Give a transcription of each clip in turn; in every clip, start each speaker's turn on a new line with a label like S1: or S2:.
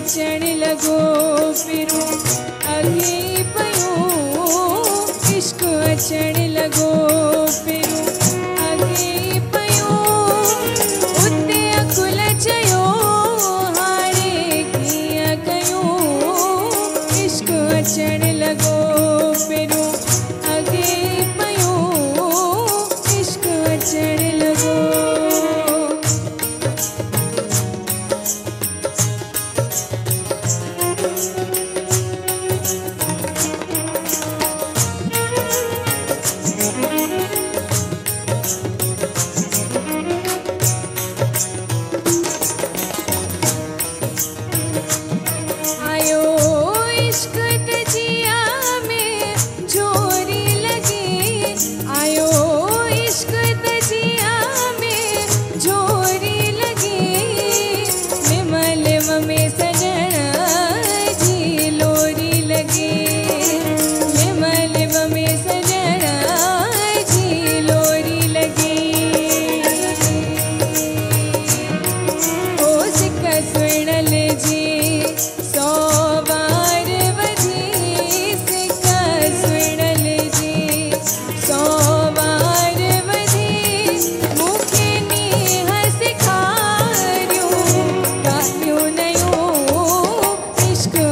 S1: अचण लगो फिरू अगे पयो इश्क अचण लगो फिरू अगे पयो उते अकुल चयो हाणे कीअं कयूं इश्क अचण लगो फिरू अगे पयो इश्क अचण लगो।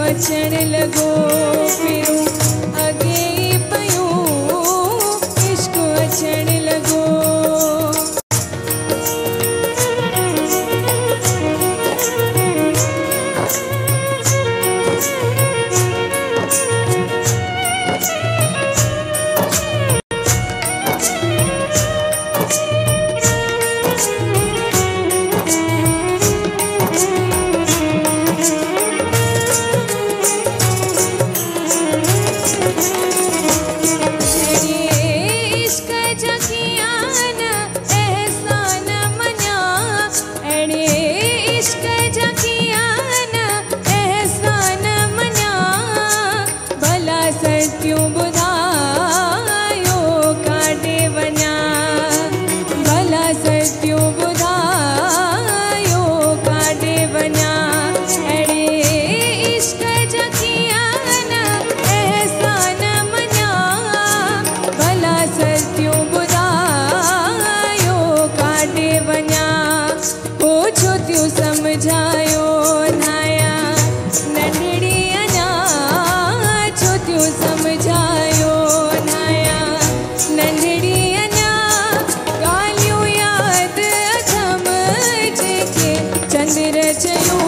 S1: अचण लगो फिरू अगे पयो इश्क अचण लगो। सत्यूं ॿुधायो काॾे वञा भला सत्यूं ॿुधायो काॾे वञा अड़े इश्क जा कीअं न एहसान मञा भला सत्यूं ॿुधायो काॾे वञा हो छो थियूं सम्झायो नाया नंढड़ी समझायो नाया नंढड़ी अञा ॻाल्हियूं यादि अथमि जेके चंद्र चयो